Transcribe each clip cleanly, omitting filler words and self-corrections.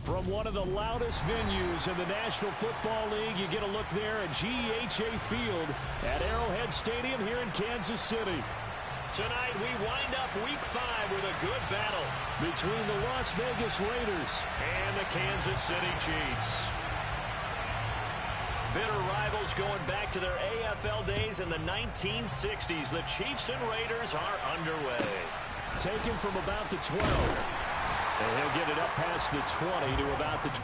From one of the loudest venues in the National Football League, you get a look there at GEHA Field at Arrowhead Stadium here in Kansas City. Tonight, we wind up Week 5 with a good battle between the Las Vegas Raiders and the Kansas City Chiefs. Bitter rivals going back to their AFL days in the 1960s. The Chiefs and Raiders are underway. Taken from about the 12. And he'll get it up past the 20 to about the 20.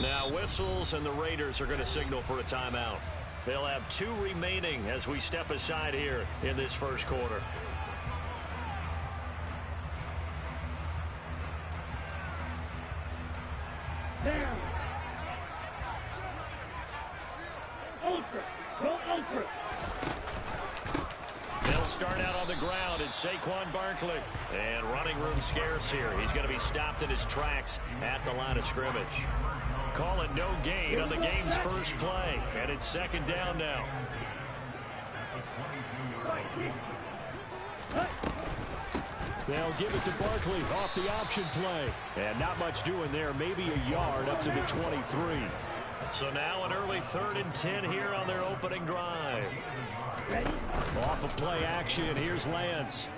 Now whistles and the Raiders are going to signal for a timeout. They'll have 2 remaining as we step aside here in this first quarter. Down. Ultra. Go ultra. They'll start out on the ground. It's Saquon Barkley. And running room scarce here. He's going to be stopped in his tracks at the line of scrimmage. Calling no gain on the game's first play. And it's second down now. They'll give it to Barkley off the option play. And not much doing there. Maybe a yard up to the 23. So now an early 3rd and 10 here on their opening drive. Off of play action. Here's Lance.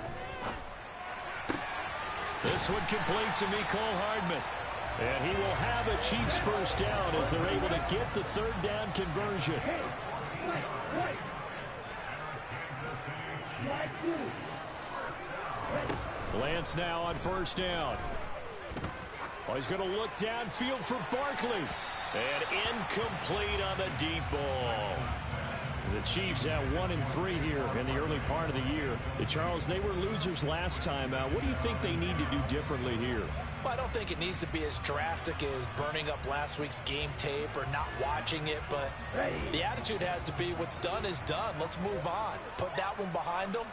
This one complete to Mecole Hardman. And he will have a Chiefs first down as they're able to get the 3rd down conversion. Lance now on first down. Oh, he's going to look downfield for Barkley. And incomplete on the deep ball. The Chiefs at 1-3 here in the early part of the year. Charles, they were losers last time out. What do you think they need to do differently here? Well, I don't think it needs to be as drastic as burning up last week's game tape or not watching it, but the attitude has to be what's done is done. Let's move on. Put that one behind them,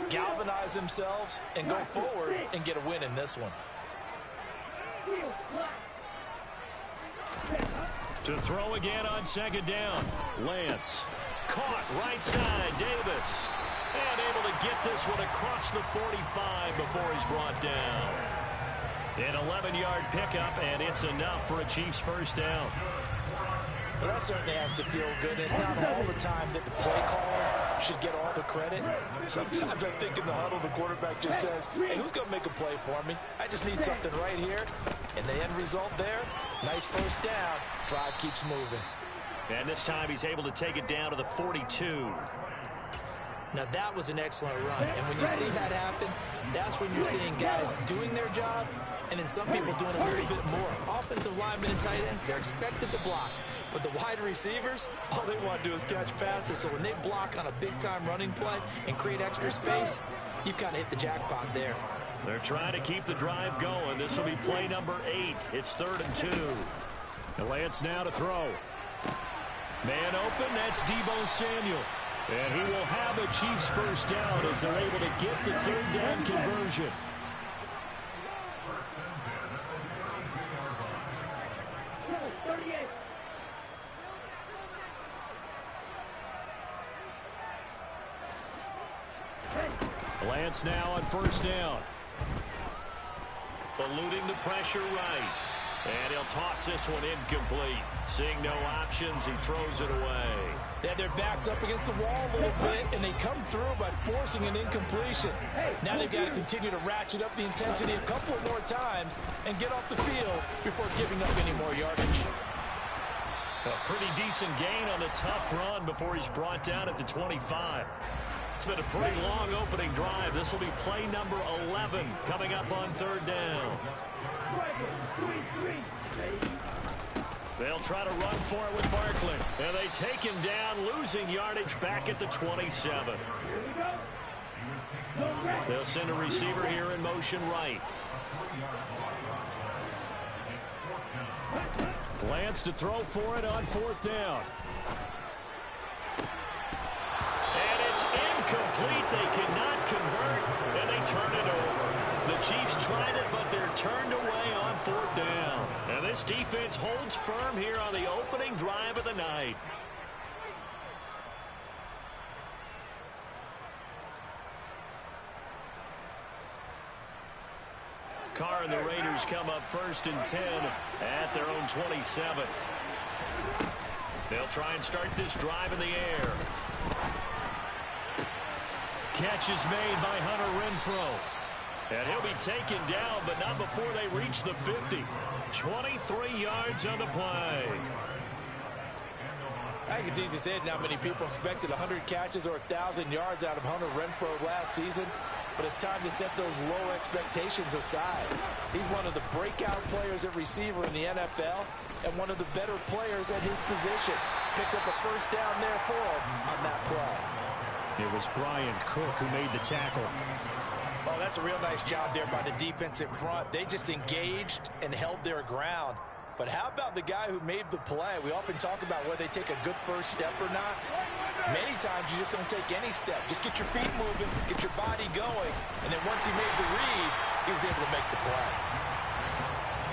galvanize themselves, and go forward and get a win in this one. To throw again on second down. Lance. Caught right side, Davis. And able to get this one across the 45 before he's brought down. An 11-yard pickup, and it's enough for a Chiefs first down. Well, that certainly has to feel good. It's not all the time that the play caller should get all the credit. Sometimes I think in the huddle, the quarterback just says, hey, who's going to make a play for me? I just need something right here. And the end result there, nice first down. Drive keeps moving. And this time he's able to take it down to the 42. Now that was an excellent run. And when you see that happen, that's when you're seeing guys doing their job and then some people doing a little bit more. Offensive linemen and tight ends, they're expected to block. But the wide receivers, all they want to do is catch passes. So when they block on a big-time running play and create extra space, you've kind of hit the jackpot there. They're trying to keep the drive going. This will be play number 8. It's 3rd and 2. And Lance now to throw. Man open, that's Deebo Samuel. And he will have a Chiefs first down as they're able to get the 3rd down conversion. Lance now on first down. Eluding the pressure right. And he'll toss this one incomplete. Seeing no options, he throws it away. They had their backs up against the wall a little bit, and they come through by forcing an incompletion. Now they've got to continue to ratchet up the intensity a couple more times and get off the field before giving up any more yardage. A pretty decent gain on the tough run before he's brought down at the 25. It's been a pretty long opening drive. This will be play number 11 coming up on third down. They'll try to run for it with Barkley. And they take him down, losing yardage back at the 27. They'll send a receiver here in motion right. Lance to throw for it on fourth down. And it's incomplete. They cannot convert, and they turn it over. The Chiefs tried it, but they're turned away on fourth down. And this defense holds firm here on the opening drive of the night. Carr and the Raiders come up first and 10 at their own 27. They'll try and start this drive in the air. Catch is made by Hunter Renfrow. And he'll be taken down, but not before they reach the 50. 23 yards on the play. I think it's easy to say it. Not many people expected 100 catches or 1,000 yards out of Hunter Renfrow last season. But it's time to set those low expectations aside. He's one of the breakout players at receiver in the NFL and one of the better players at his position. Picks up a first down there for him on that play. It was Brian Cook who made the tackle. Oh, that's a real nice job there by the defensive front. They just engaged and held their ground. But how about the guy who made the play? We often talk about whether they take a good first step or not. Many times you just don't take any step. Just get your feet moving, get your body going, and then once he made the read, he was able to make the play.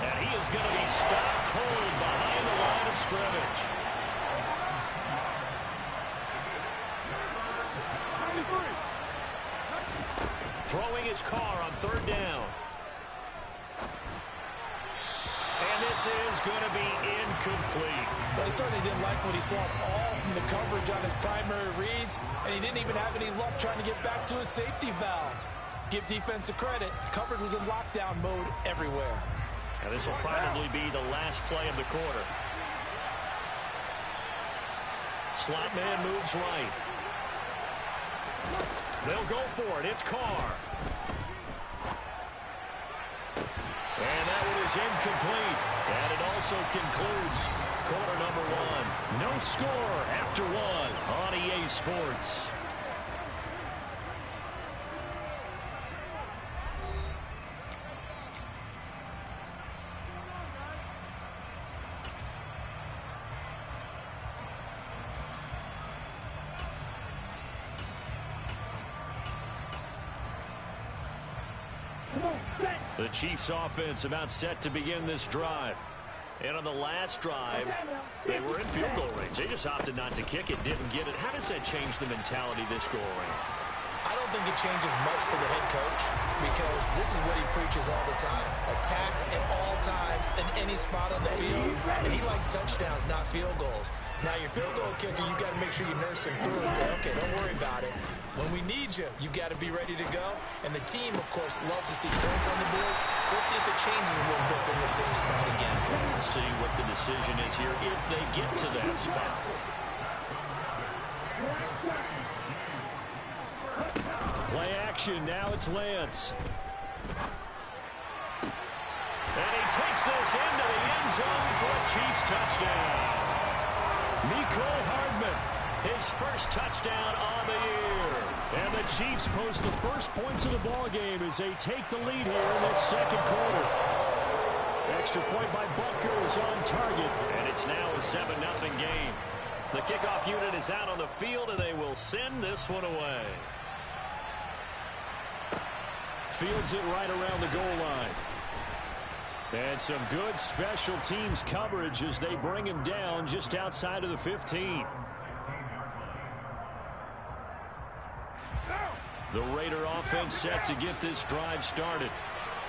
And he is going to be stopped cold behind the line of scrimmage. Throwing his Carr on third down. And this is going to be incomplete. Well, he certainly didn't like what he saw all from the coverage on his primary reads, and he didn't even have any luck trying to get back to his safety valve. Give defense a credit. Coverage was in lockdown mode everywhere. And this will probably be the last play of the quarter. Slot man moves right. They'll go for it. It's Carr. And that one is incomplete. And it also concludes quarter number one. No score after one on EA Sports. The Chiefs offense about set to begin this drive. And on the last drive, they were in field goal range. They just opted not to kick it, didn't get it. How does that change the mentality this go around? I don't think it changes much for the head coach because this is what he preaches all the time. Attack at all times in any spot on the field. And he likes touchdowns, not field goals. Now, your field goal kicker, you've got to make sure you nurse him through and say, okay, don't worry about it. When we need you, you've got to be ready to go. And the team, of course, loves to see points on the board. So let's see if it changes a little bit from the same spot again. We'll see what the decision is here if they get to that spot. Play action. Now it's Lance. And he takes this into the end zone for a Chiefs touchdown. Mecole Hardman, his first touchdown on the year. And the Chiefs post the first points of the ballgame as they take the lead here in this second quarter. Extra point by Butker is on target, and it's now a 7-0 game. The kickoff unit is out on the field, and they will send this one away. Fields it right around the goal line. And some good special teams coverage as they bring him down just outside of the 15. The Raider offense set to get this drive started.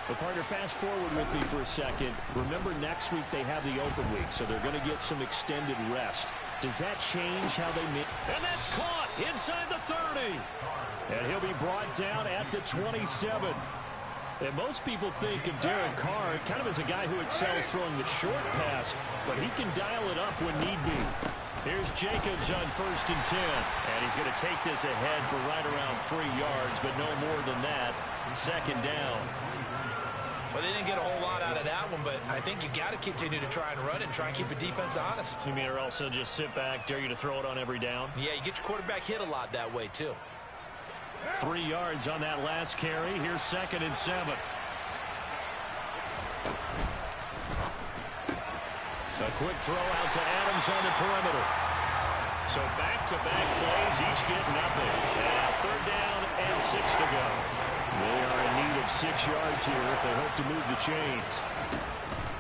Well, partner, fast forward with me for a second. Remember, next week they have the open week, so they're going to get some extended rest. Does that change how they make? And that's caught inside the 30. And he'll be brought down at the 27. And most people think of Derek Carr kind of as a guy who excels throwing the short pass, but he can dial it up when need be. Here's Jacobs on 1st and 10. And he's going to take this ahead for right around 3 yards, but no more than that. 2nd down. Well, they didn't get a whole lot out of that one, but I think you got to continue to try and run and try and keep the defense honest. You mean or also just sit back, dare you to throw it on every down? Yeah, you get your quarterback hit a lot that way, too. 3 yards on that last carry. Here's 2nd and 7. A quick throw out to Adams on the perimeter. So back-to-back plays, each get nothing. And 3rd down and 6 to go. They are in need of 6 yards here if they hope to move the chains.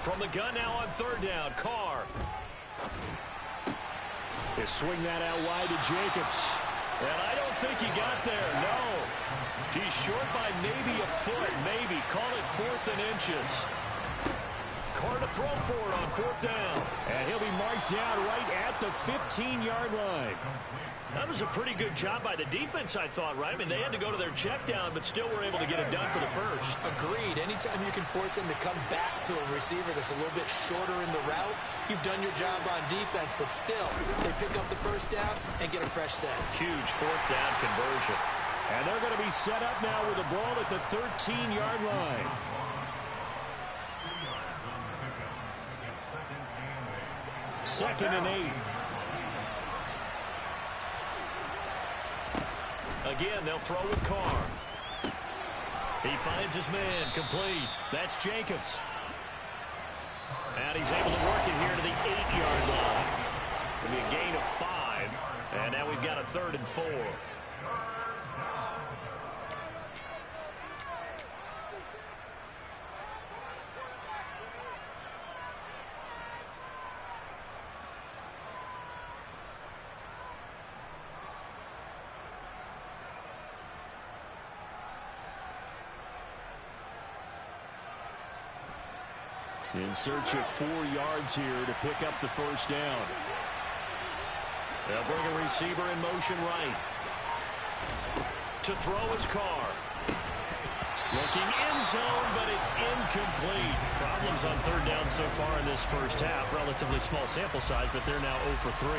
From the gun now on 3rd down, Carr. They swing that out wide to Jacobs. And I don't think he got there, no. He's short by maybe a foot, maybe. Call it 4th and inches. Carr to throw for it on 4th down. And he'll be marked down right at the 15-yard line. That was a pretty good job by the defense, I thought, right? I mean, they had to go to their check down, but still were able to get it done for the first. Agreed. Anytime you can force him to come back to a receiver that's a little bit shorter in the route, you've done your job on defense, but still, they pick up the 1st down and get a fresh set. Huge 4th down conversion. And they're going to be set up now with the ball at the 13-yard line. Second and 8. Again, they'll throw with Carr. He finds his man, complete. That's Jacobs. And he's able to work it here to the 8-yard line. It'll be a gain of 5. And now we've got a 3rd and 4. In search of 4 yards here to pick up the 1st down. They'll bring a receiver in motion right. To throw is Carr. Looking end zone, but it's incomplete. Problems on 3rd down so far in this first half. Relatively small sample size, but they're now 0 for 3.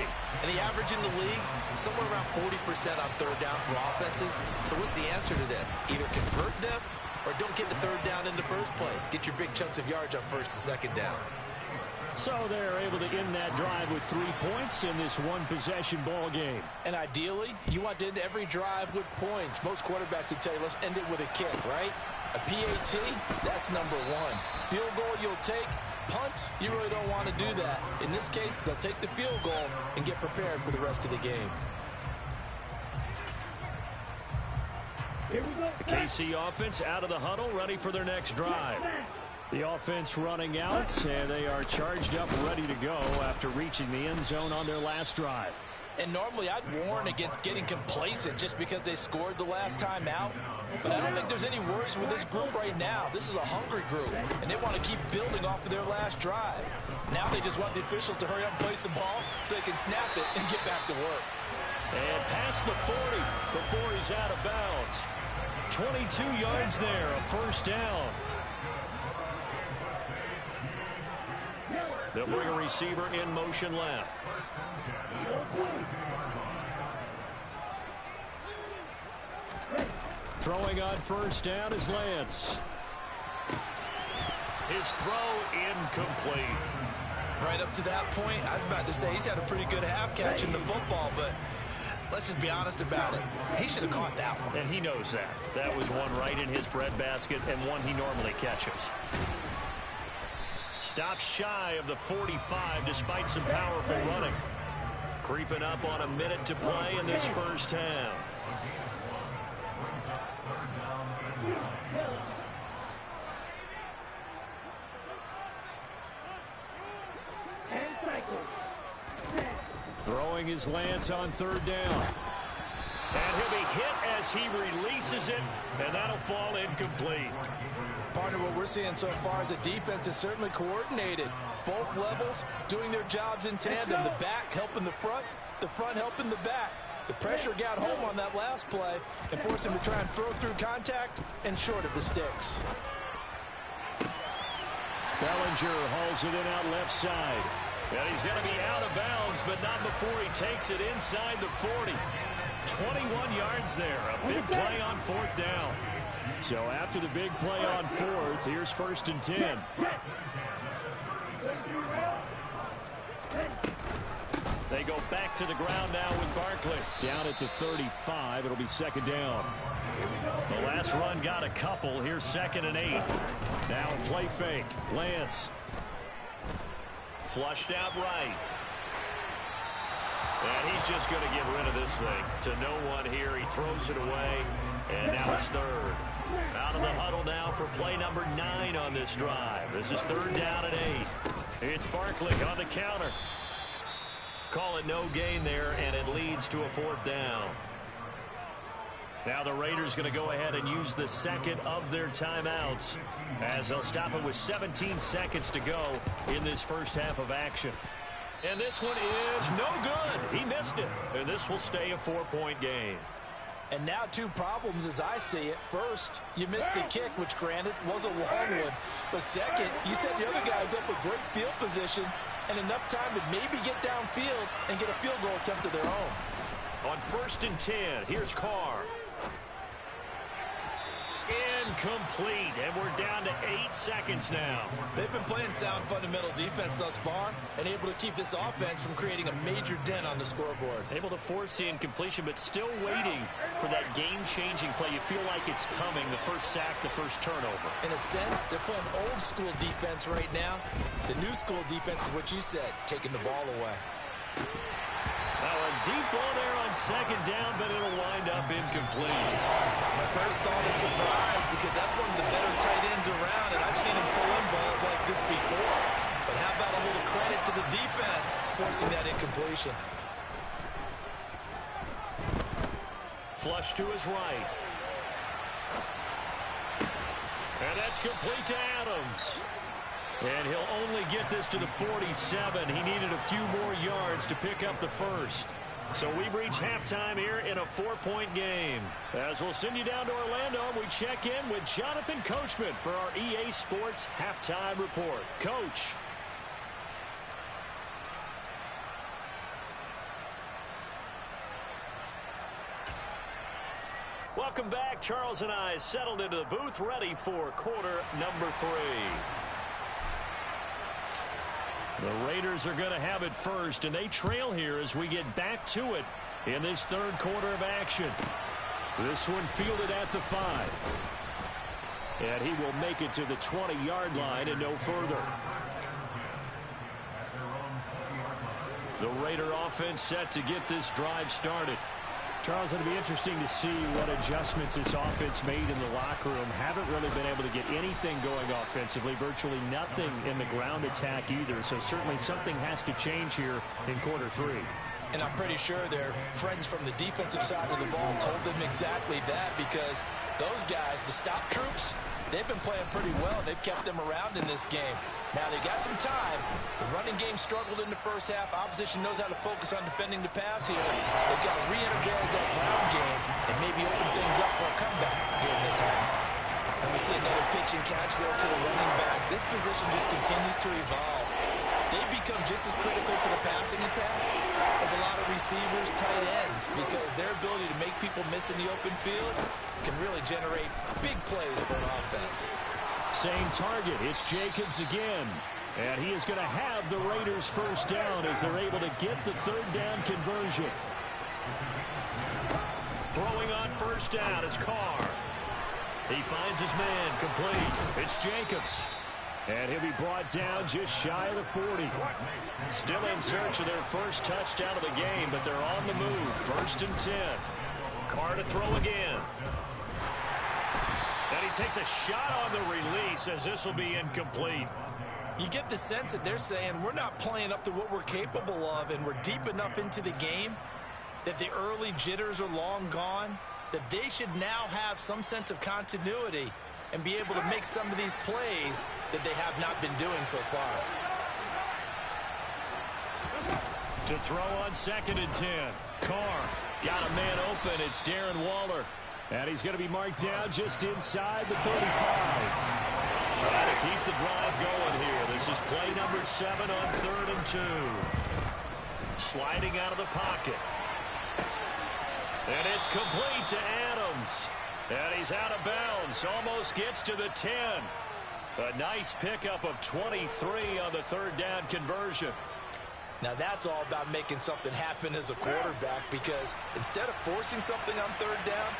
And the average in the league, somewhere around 40% on 3rd down for offenses. So what's the answer to this? Either convert them or don't get the 3rd down in the first place. Get your big chunks of yards on 1st and 2nd down. So they're able to end that drive with 3 points in this one-possession ball game. And ideally, you want to end every drive with points. Most quarterbacks would tell you, let's end it with a kick, right? A PAT, that's number 1. Field goal you'll take. Punts, you really don't want to do that. In this case, they'll take the field goal and get prepared for the rest of the game. The KC offense out of the huddle, ready for their next drive. The offense running out, and they are charged up, ready to go after reaching the end zone on their last drive. And normally I'd warn against getting complacent just because they scored the last time out. But I don't think there's any worries with this group right now. This is a hungry group, and they want to keep building off of their last drive. Now they just want the officials to hurry up and place the ball so they can snap it and get back to work. And past the 40 before he's out of bounds. 22 yards there, a 1st down. They'll bring a receiver in motion left. Throwing on 1st down is Lance. His throw incomplete. Right up to that point, I was about to say he's had a pretty good half catching the football, but let's just be honest about it. He should have caught that one. And he knows that. That was one right in his breadbasket and one he normally catches. Stops shy of the 45 despite some powerful running. Creeping up on a minute to play in this first half. Throwing his Lance on 3rd down. And he'll be hit as he releases it, and that'll fall incomplete. Brendan, what we're seeing so far as a defense is certainly coordinated. Both levels doing their jobs in tandem. The back helping the front helping the back. The pressure got home on that last play and forced him to try and throw through contact and short of the sticks. Bellinger hauls it in out left side. And he's going to be out of bounds, but not before he takes it inside the 40. 21 yards there. A big play on fourth down. So after the big play on fourth, here's 1st and 10. They go back to the ground now with Barkley. Down at the 35, it'll be 2nd down. The last run got a couple. Here's 2nd and 8. Now a play fake. Lance. Flushed out right. And he's just going to get rid of this thing to no one here. He throws it away, and now it's 3rd. Out of the huddle now for play number 9 on this drive. This is 3rd down and 8. It's Barkley on the counter. Call it no gain there, and it leads to a 4th down. Now the Raiders going to go ahead and use the 2nd of their timeouts as they'll stop it with 17 seconds to go in this first half of action. And this one is no good. He missed it. And this will stay a 4-point game. And now 2 problems as I see it. First, you missed the kick, which granted was a long one. But second, you set the other guys up with great field position and enough time to maybe get downfield and get a field goal attempt of their own. On 1st and 10, here's Carr. Incomplete, and we're down to 8 seconds now. They've been playing sound fundamental defense thus far and able to keep this offense from creating a major dent on the scoreboard. Able to force the incompletion, but still waiting for that game-changing play. You feel like it's coming, the first sack, the first turnover. In a sense, they're playing old-school defense right now. The new school defense is what you said, taking the ball away. Now a deep ball there on 2nd down, but it'll wind up incomplete. My first thought is surprise because that's one of the better tight ends around, and I've seen him pull in balls like this before. But how about a little credit to the defense forcing that incompletion? Flush to his right. And that's complete to Adams. And he'll only get this to the 47. He needed a few more yards to pick up the first. So we've reached halftime here in a 4-point game. As we'll send you down to Orlando, we check in with Jonathan Coachman for our EA Sports Halftime Report. Coach. Welcome back. Charles and I settled into the booth, ready for quarter number 3. The Raiders are going to have it first, and they trail here as we get back to it in this 3rd quarter of action. This one fielded at the 5. And he will make it to the 20-yard line and no further. The Raider offense set to get this drive started. Charles, it'll be interesting to see what adjustments this offense made in the locker room. Haven't really been able to get anything going offensively, virtually nothing in the ground attack either. So certainly something has to change here in quarter 3. And I'm pretty sure their friends from the defensive side of the ball told them exactly that, because those guys, the stop troops, they've been playing pretty well, and they've kept them around in this game. Now, they got some time. The running game struggled in the first half. Opposition knows how to focus on defending the pass here. They've got to re-energize that ground game and maybe open things up for a comeback here in this half. And we see another pitch and catch there to the running back. This position just continues to evolve. They become just as critical to the passing attack as a lot of receivers, tight ends, because their ability to make people miss in the open field can really generate big plays for an offense. Same target. It's Jacobs again. And he is going to have the Raiders first down as they're able to get the 3rd down conversion. Throwing on first down is Carr. He finds his man complete. It's Jacobs. And he'll be brought down just shy of the 40. Still in search of their first touchdown of the game, but they're on the move. 1st and 10. Carr to throw again. And he takes a shot on the release as this will be incomplete. You get the sense that they're saying we're not playing up to what we're capable of, and we're deep enough into the game that the early jitters are long gone, that they should now have some sense of continuity and be able to make some of these plays that they have not been doing so far. To throw on 2nd and 10. Carr got a man open. It's Darren Waller. And he's going to be marked down just inside the 35. Trying to keep the drive going here. This is play number 7 on 3rd and 2. Sliding out of the pocket. And it's complete to Adams. And he's out of bounds. Almost gets to the 10. A nice pickup of 23 on the 3rd down conversion. Now that's all about making something happen as a quarterback, because instead of forcing something on 3rd down,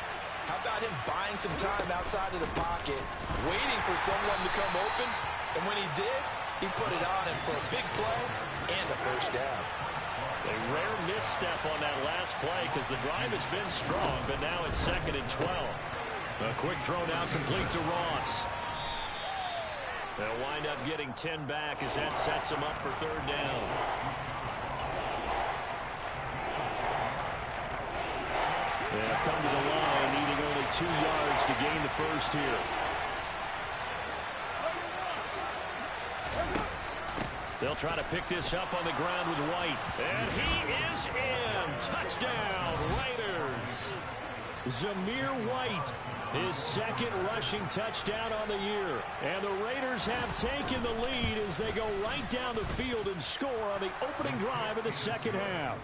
how about him buying some time outside of the pocket, waiting for someone to come open, and when he did, he put it on him for a big play and a 1st down. A rare misstep on that last play because the drive has been strong, but now it's 2nd and 12. A quick throw now complete to Ross. They'll wind up getting 10 back as that sets him up for 3rd down. They'll come to the line, needing only 2 yards to gain the 1st here. They'll try to pick this up on the ground with White. And he is in. Touchdown, Raiders. Zamir White, his 2nd rushing touchdown on the year. And the Raiders have taken the lead as they go right down the field and score on the opening drive of the 2nd half.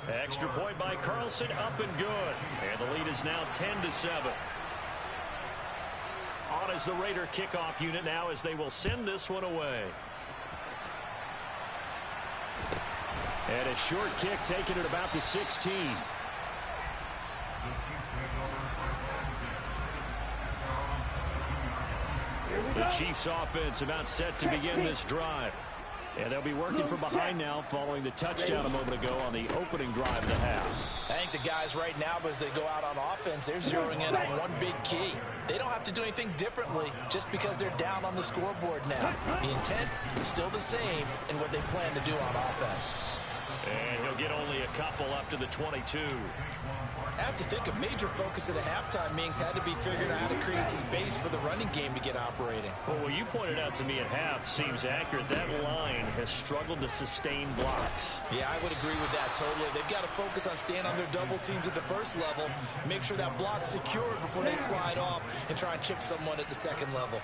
Extra point by Carlson, up and good. And the lead is now 10-7. On is the Raider kickoff unit now as they will send this one away. And a short kick taken at about the 16. The Chiefs offense about set to begin this drive. And they'll be working from behind now following the touchdown a moment ago on the opening drive of the half. I think the guys right now, as they go out on offense, they're zeroing in on one big key. They don't have to do anything differently just because they're down on the scoreboard now. The intent is still the same in what they plan to do on offense. And he'll get only a couple up to the 22. I have to think a major focus at the halftime meetings had to be figuring out how to create space for the running game to get operating. Well, what you pointed out to me at half seems accurate. That line has struggled to sustain blocks. Yeah, I would agree with that totally. They've got to focus on staying on their double teams at the 1st level, make sure that block's secured before they slide off and try and chip someone at the 2nd level.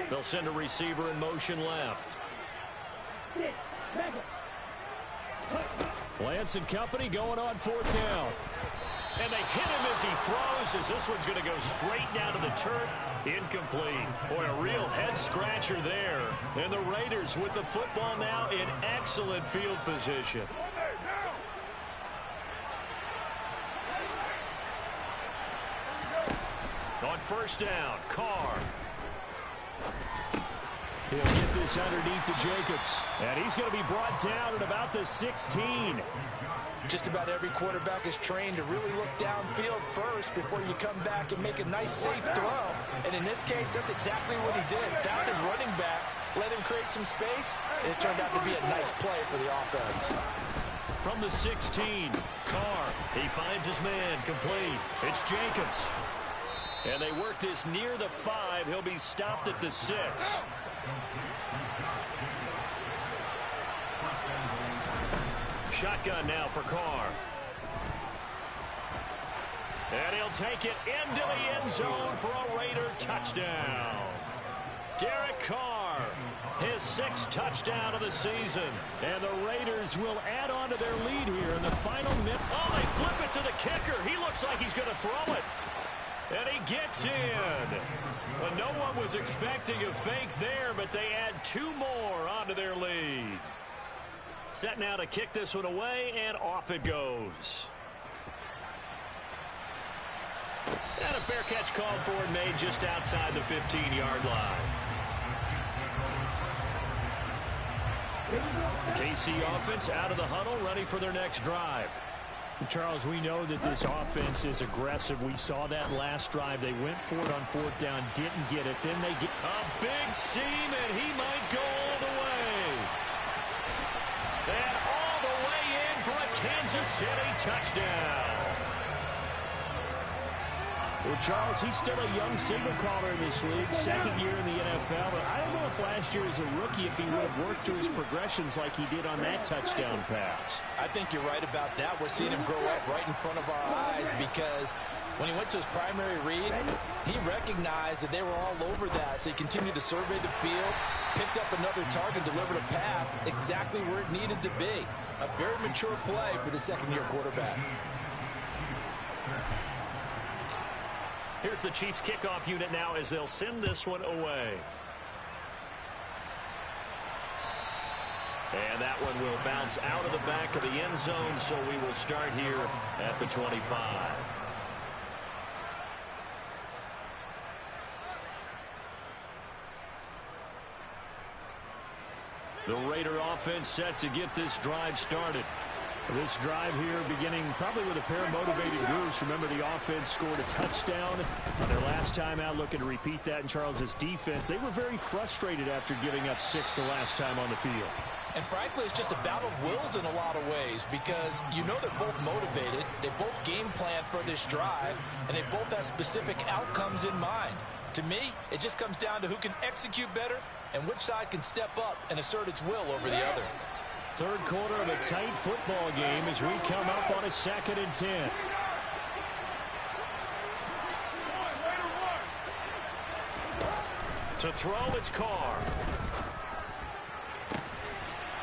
They'll send a receiver in motion left. Lance and company going on 4th down. And they hit him as he throws, as this one's going to go straight down to the turf. Incomplete. Boy, a real head-scratcher there. And the Raiders with the football now in excellent field position. On 1st down, Carr. He'll get this underneath to Jacobs. And he's going to be brought down at about the 16. Just about every quarterback is trained to really look downfield first before you come back and make a nice, safe throw. And in this case, that's exactly what he did. Found his running back, let him create some space, and it turned out to be a nice play for the offense. From the 16, Carr. He finds his man, complete. It's Jacobs. And they work this near the 5. He'll be stopped at the 6. Shotgun now for Carr. And he'll take it into the end zone for a Raider touchdown. Derek Carr, his 6th touchdown of the season. And the Raiders will add on to their lead here in the final minute. Oh, they flip it to the kicker. He looks like he's going to throw it. And he gets in. Well, no one was expecting a fake there, but they add 2 more onto their lead. Set now to kick this one away, and off it goes. And a fair catch called for and made just outside the 15-yard line. KC offense out of the huddle, ready for their next drive. Charles, we know that this offense is aggressive. We saw that last drive. They went for it on 4th down, didn't get it. Then they get a big seam, and he might go all the way. And all the way in for a Kansas City touchdown. Well, Charles, he's still a young signal caller in this league, second year in the NFL. But I don't know if last year as a rookie, if he would have worked through his progressions like he did on that touchdown pass. I think you're right about that. We're seeing him grow up right in front of our eyes because when he went to his primary read, he recognized that they were all over that. So he continued to survey the field, picked up another target, delivered a pass exactly where it needed to be. A very mature play for the second-year quarterback. Here's the Chiefs kickoff unit now as they'll send this one away. And that one will bounce out of the back of the end zone, so we will start here at the 25. The Raider offense set to get this drive started. This drive here beginning probably with a pair of motivated groups. Remember, the offense scored a touchdown on their last time out, looking to repeat that in Charles's defense. They were very frustrated after giving up 6 the last time on the field. And frankly, it's just a battle of wills in a lot of ways because you know they're both motivated, they both game plan for this drive, and they both have specific outcomes in mind. To me, it just comes down to who can execute better and which side can step up and assert its will over the other. Third quarter of a tight football game as we come up on a 2nd and 10. To throw, it's Carr.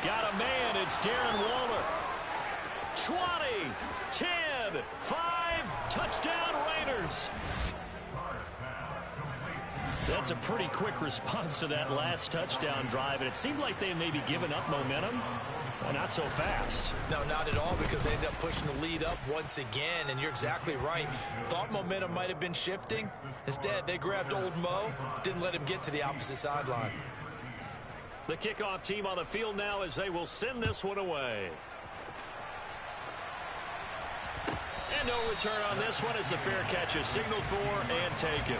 Got a man, it's Darren Waller. 20, 10, 5, touchdown Raiders. That's a pretty quick response to that last touchdown drive, and it seemed like they may be giving up momentum. Not so fast. No, not at all, because they ended up pushing the lead up once again, and you're exactly right. Thought momentum might have been shifting. Instead, they grabbed old Mo, didn't let him get to the opposite sideline. The kickoff team on the field now as they will send this one away. And no return on this one as the fair catch is signaled for and taken.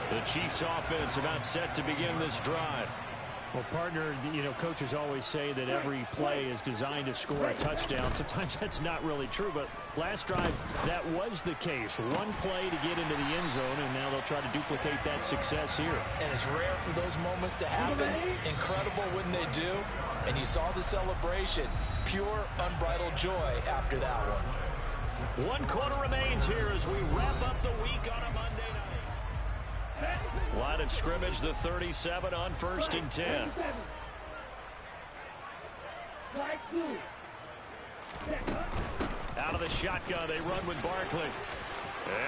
The Chiefs offense about set to begin this drive. Well, partner, coaches always say that every play is designed to score a touchdown. Sometimes that's not really true, but last drive, that was the case. One play to get into the end zone, and now they'll try to duplicate that success here. And it's rare for those moments to happen. Incredible when they do. And you saw the celebration. Pure, unbridled joy after that one. 1 quarter remains here as we wrap up the week on a Monday night. Line of scrimmage, the 37 on 1st and 10. Out of the shotgun, they run with Barkley.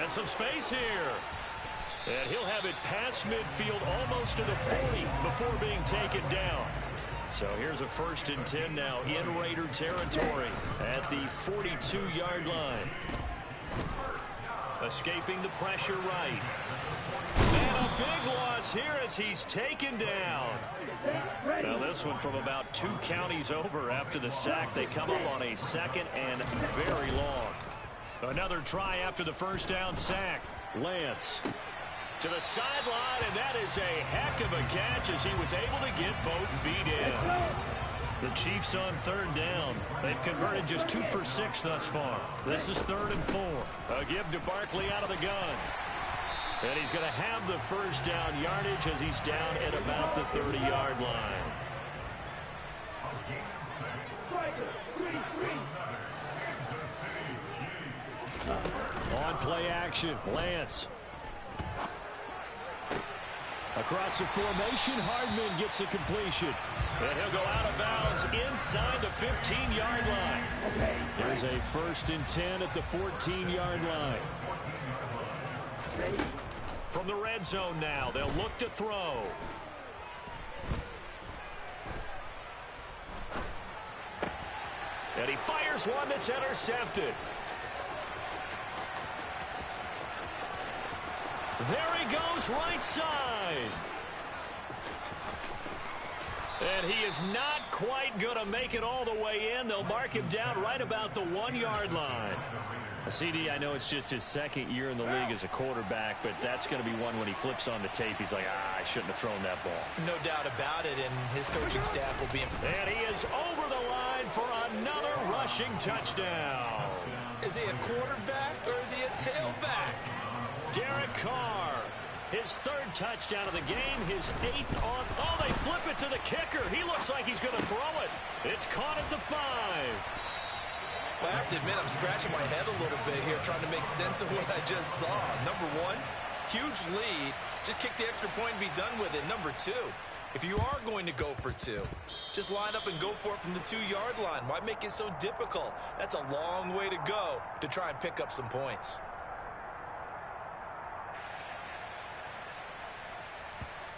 And some space here. And he'll have it past midfield almost to the 40 before being taken down. So here's a 1st and 10 now in Raider territory at the 42-yard line. Escaping the pressure right. And a big loss here as he's taken down. Now this one from about 2 counties over after the sack. They come up on a 2nd and very long. Another try after the first down sack. Lance to the sideline, and that is a heck of a catch as he was able to get both feet in. The Chiefs on 3rd down. They've converted just 2 for 6 thus far. This is 3rd and 4. A give to Barkley out of the gun. And he's going to have the first down yardage as he's down at about the 30-yard line. On play action, Lance. Across the formation, Hardman gets a completion. And he'll go out of bounds inside the 15-yard line. There's a 1st and 10 at the 14-yard line. From the red zone now, they'll look to throw. And he fires one that's intercepted. There he goes, right side. And he is not quite going to make it all the way in. They'll mark him down right about the 1-yard line. CD, I know it's just his 2nd year in the league as a quarterback, but that's going to be one when he flips on the tape. He's like, I shouldn't have thrown that ball. No doubt about it, and his coaching staff will be... And he is over the line for another rushing touchdown. Is he a quarterback or is he a tailback? Derek Carr, his third touchdown of the game, his 8th on. Oh, they flip it to the kicker. He looks like he's going to throw it. It's caught at the 5. Well, I have to admit, I'm scratching my head a little bit here trying to make sense of what I just saw. Number one, huge lead. Just kick the extra point and be done with it. Number two, if you are going to go for 2, just line up and go for it from the 2-yard line. Why make it so difficult? That's a long way to go to try and pick up some points.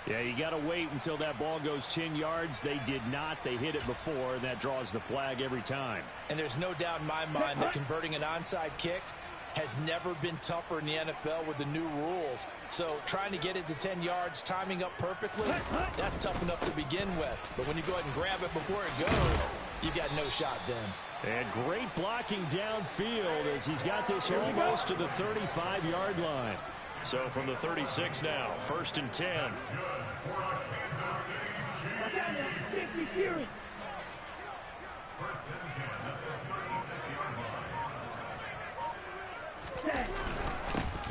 Yeah, you got to wait until that ball goes 10 yards. They did not. They hit it before, and that draws the flag every time. And there's no doubt in my mind that converting an onside kick has never been tougher in the NFL with the new rules. So trying to get it to 10 yards, timing up perfectly, that's tough enough to begin with. But when you go ahead and grab it before it goes, you got no shot then. And great blocking downfield as he's got this almost to the 35-yard line. So from the 36 now, 1st and 10.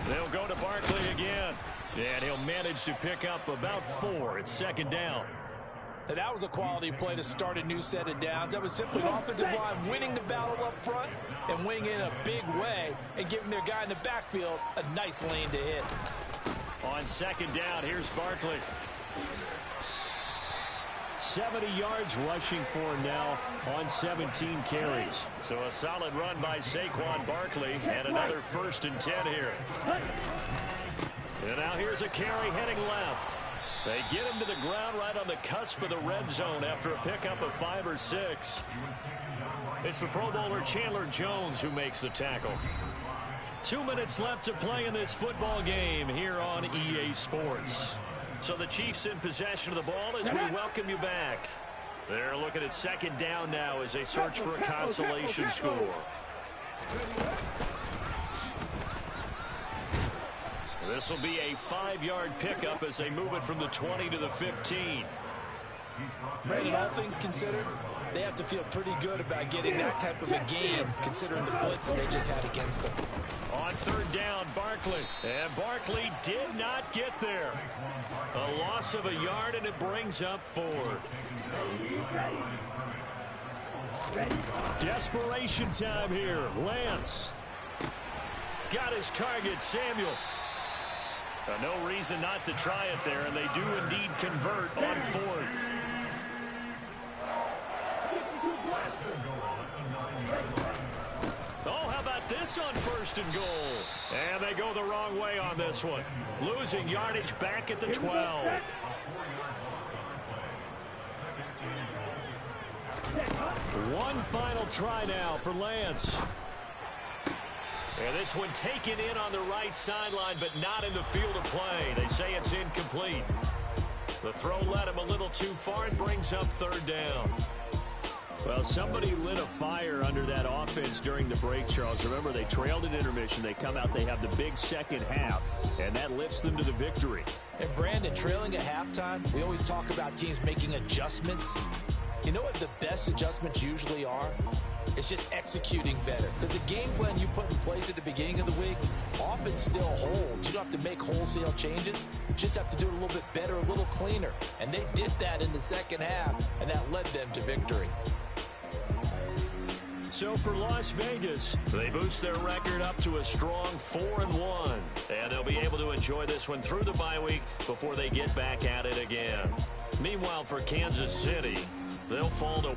They'll go to Barkley again. And he'll manage to pick up about 4. It's 2nd down. Now, that was a quality play to start a new set of downs. That was simply offensive line winning the battle up front and winning in a big way and giving their guy in the backfield a nice lane to hit. On 2nd down, here's Barkley. 70 yards rushing for him now on 17 carries. So a solid run by Saquon Barkley and another 1st and 10 here. And now here's a carry heading left. They get him to the ground right on the cusp of the red zone after a pickup of 5 or 6. It's the Pro Bowler Chandler Jones who makes the tackle. 2 minutes left to play in this football game here on EA Sports. So the Chiefs in possession of the ball as we welcome you back. They're looking at 2nd down now as they search for a consolation score. This will be a 5-yard pickup as they move it from the 20 to the 15. Brandon, all things considered, they have to feel pretty good about getting that type of a gain considering the blitz that they just had against them. On 3rd down, Barkley. And Barkley did not get there. A loss of a yard, and it brings up 4th. Desperation time here. Lance Got his target, Samuel. No reason not to try it there, and they do indeed convert on 4th. Oh, how about this on 1st and goal? And they go the wrong way on this one. Losing yardage back at the 12. One final try now for Lance. And this one taken in on the right sideline, but not in the field of play. They say it's incomplete. The throw led him a little too far and brings up 3rd down. Well, somebody lit a fire under that offense during the break, Charles. Remember, they trailed at intermission. They come out, they have the big second half, and that lifts them to the victory. And Brandon, trailing at halftime, we always talk about teams making adjustments. You know what the best adjustments usually are? It's just executing better. Because the game plan you put in place at the beginning of the week often still holds. You don't have to make wholesale changes. You just have to do it a little bit better, a little cleaner. And they did that in the second half, and that led them to victory. So for Las Vegas, they boost their record up to a strong 4-1. And they'll be able to enjoy this one through the bye week before they get back at it again. Meanwhile, for Kansas City, they'll fall to